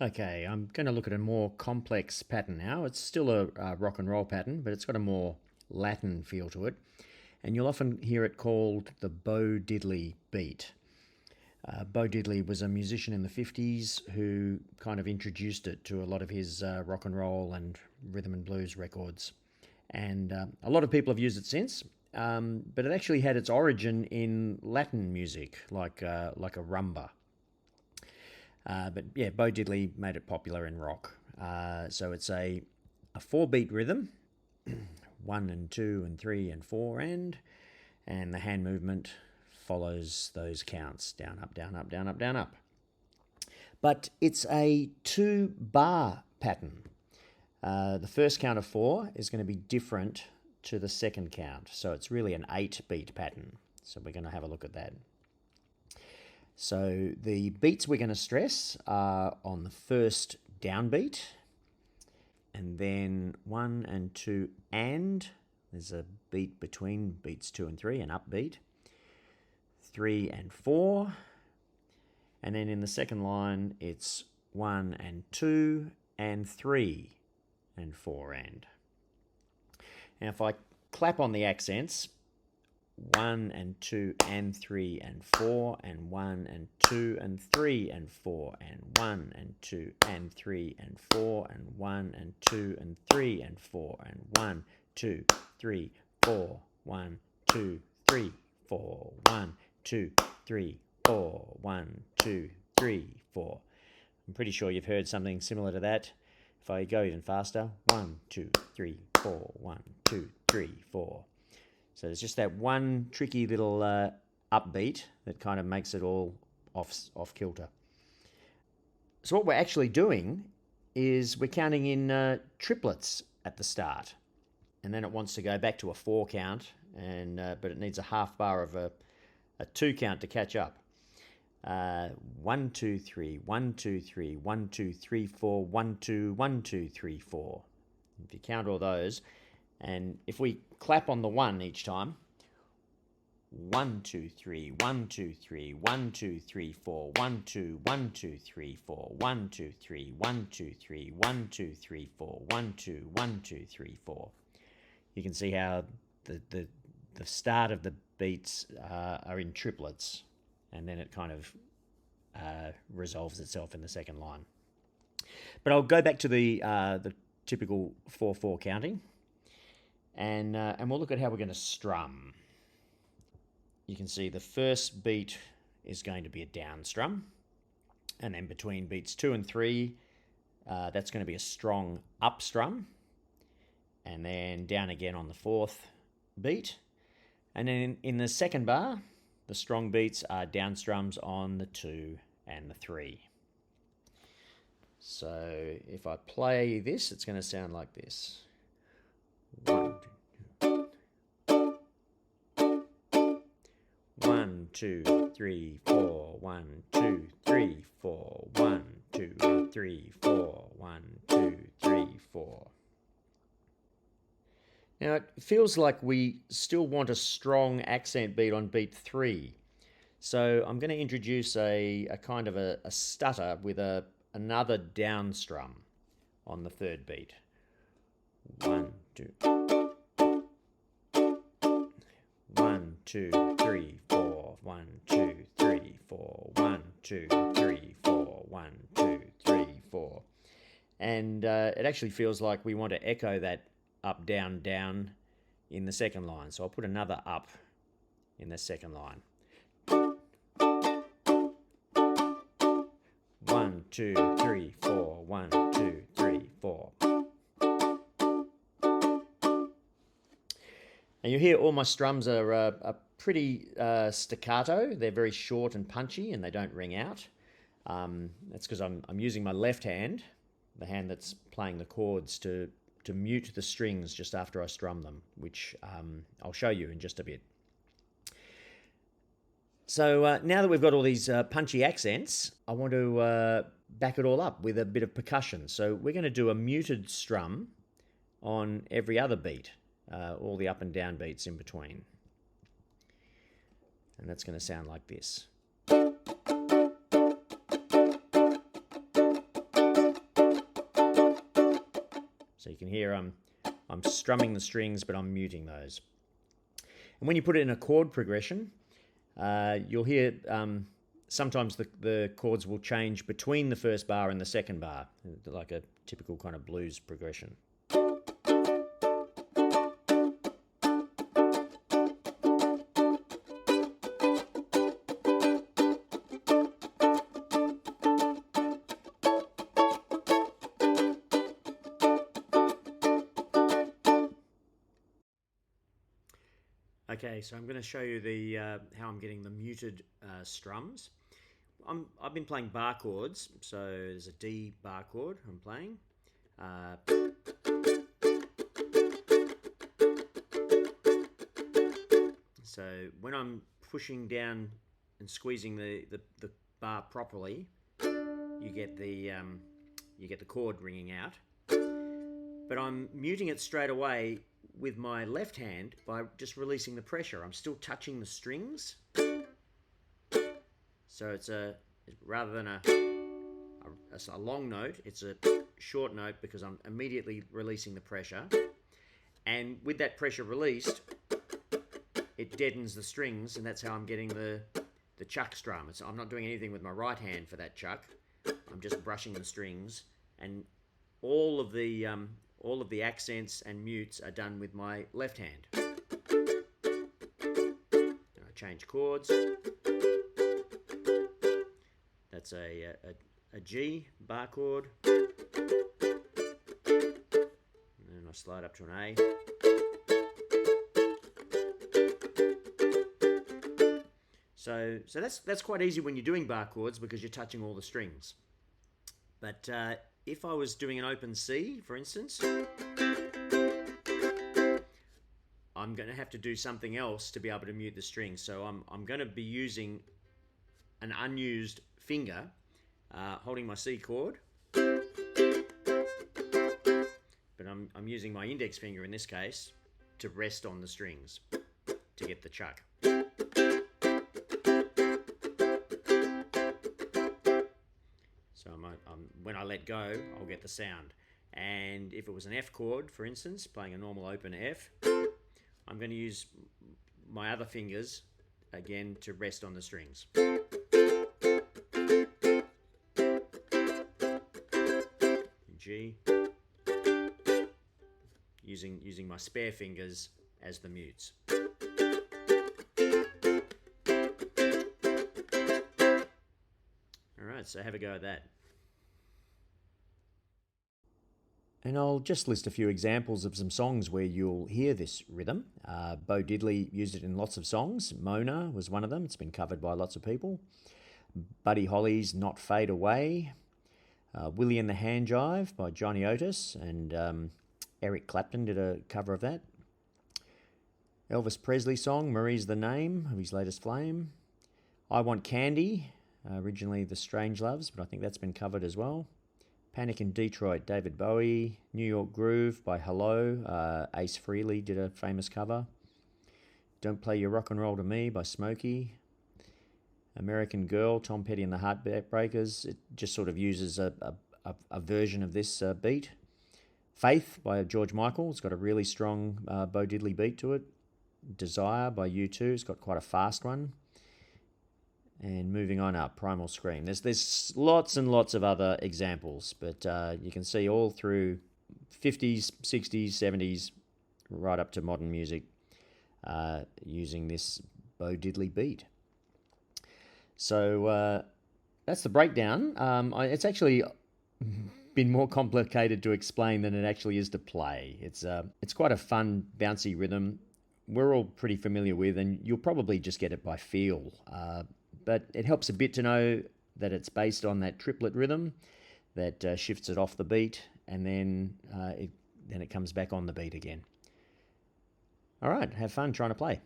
Okay, I'm going to look at a more complex pattern now. It's still a rock and roll pattern, but it's got a more Latin feel to it. And you'll often hear it called the Bo Diddley beat. Bo Diddley was a musician in the 50s who kind of introduced it to a lot of his rock and roll and rhythm and blues records. And a lot of people have used it since, but it actually had its origin in Latin music, like a rumba. But yeah, Bo Diddley made it popular in rock. So it's a four beat rhythm, one and two and three and four and the hand movement follows those counts down, up, down, up, down, up, down, up. But it's a 2 bar pattern. The first count of four is going to be different to the second count. So it's really an 8 beat pattern. So we're going to have a look at that. So the beats we're going to stress are on the first downbeat, and then 1 and 2 and. There's a beat between beats 2 and 3, an upbeat. 3 and 4. And then in the second line, it's 1 and 2 and 3 and 4 and. Now if I clap on the accents, 1 and 2 and 3 and 4 and 1 and 2 and 3 and 4 and 1 and 2 and 3 and 4 and 1 and 2 and 3 and 4 and 1 2 3 4 1 2 3 4 1 2 3 4 1 2 3 4. I'm pretty sure you've heard something similar to that. If I go even faster, 1 2 3 4 1 2 3 4. So there's just that one tricky little upbeat that kind of makes it all off kilter. So what we're actually doing is we're counting in triplets at the start, and then it wants to go back to a 4 count, and but it needs a half bar of a 2 count to catch up. 1 2 3 1 2 3 1 2 3 4 1 2 1 2 3 4. If you count all those, and if we clap on the 1 each time, 1 2 3 1 2 3 1 2 3 4 1 2 1 2 3 4 1 2 3 1 2 3 1 2 3 4 1 2 1 2 3 4. You can see how the start of the beats are in triplets, and then it kind of resolves itself in the second line. But I'll go back to the typical 4/4 counting, and we'll look at how we're going to strum. You can see the first beat is going to be a down strum, and then between beats 2 and 3, that's going to be a strong up strum, and then down again on the 4th beat. And then in the second bar, the strong beats are down strums on the 2 and the 3. So if I play this, it's going to sound like this. 1 1 2 3 4 1 2 3 4 1 2 3 4 1 2 3 4. Now it feels like we still want a strong accent beat on beat 3. So I'm going to introduce a kind of a stutter with another down strum on the 3rd beat. 1 2 1 2 3 4 1 2 3 4 1 2 3 4 1 2 3 4. And it actually feels like we want to echo that up down down in the second line. So I'll put another up in the second line. 1 2 3 4 1 2 3 4. And you hear all my strums are pretty staccato. They're very short and punchy, and they don't ring out. That's because I'm using my left hand, the hand that's playing the chords, to mute the strings just after I strum them, which I'll show you in just a bit. So now that we've got all these punchy accents, I want to back it all up with a bit of percussion. So we're going to do a muted strum on every other beat, all the up and down beats in between. And that's going to sound like this. So you can hear I'm strumming the strings, but I'm muting those. And when you put it in a chord progression, you'll hear sometimes the chords will change between the first bar and the second bar, like a typical kind of blues progression. Okay, so I'm going to show you the how I'm getting the muted strums. I've been playing bar chords, so there's a D bar chord I'm playing. So when I'm pushing down and squeezing the bar properly, you get the chord ringing out. But I'm muting it straight away with my left hand by just releasing the pressure. I'm still touching the strings. So it's rather than a long note, it's a short note because I'm immediately releasing the pressure. And with that pressure released, it deadens the strings, and that's how I'm getting the chuck strum. I'm not doing anything with my right hand for that chuck. I'm just brushing the strings, and all of the accents and mutes are done with my left hand. I change chords. That's a G bar chord. And then I slide up to an A. So that's quite easy when you're doing bar chords because you're touching all the strings. But if I was doing an open C, for instance, I'm going to have to do something else to be able to mute the strings. So I'm going to be using an unused finger, holding my C chord, but I'm using my index finger in this case to rest on the strings to get the chuck. So when I let go, I'll get the sound. And if it was an F chord, for instance, playing a normal open F, I'm going to use my other fingers again to rest on the strings. G, using my spare fingers as the mutes. Alright, so have a go at that. And I'll just list a few examples of some songs where you'll hear this rhythm. Bo Diddley used it in lots of songs. Mona was one of them. It's been covered by lots of people. Buddy Holly's Not Fade Away. Willie and the Hand Jive by Johnny Otis, and Eric Clapton did a cover of that. Elvis Presley song, Marie's the Name, of his latest Flame. I Want Candy, originally The Strangeloves, but I think that's been covered as well. Panic in Detroit, David Bowie. New York Groove by Hello, Ace Frehley did a famous cover. Don't Play Your Rock and Roll to Me by Smokey. American Girl, Tom Petty and the Heartbreakers. It just sort of uses a version of this beat. Faith by George Michael. It's got a really strong Bo Diddley beat to it. Desire by U2. It's got quite a fast one. And moving on up, Primal Scream. There's lots and lots of other examples, but you can see all through 50s, 60s, 70s, right up to modern music using this Bo Diddley beat. So that's the breakdown. It's actually been more complicated to explain than it actually is to play. It's quite a fun, bouncy rhythm we're all pretty familiar with, and you'll probably just get it by feel. But it helps a bit to know that it's based on that triplet rhythm that shifts it off the beat, and then it comes back on the beat again. All right, have fun trying to play.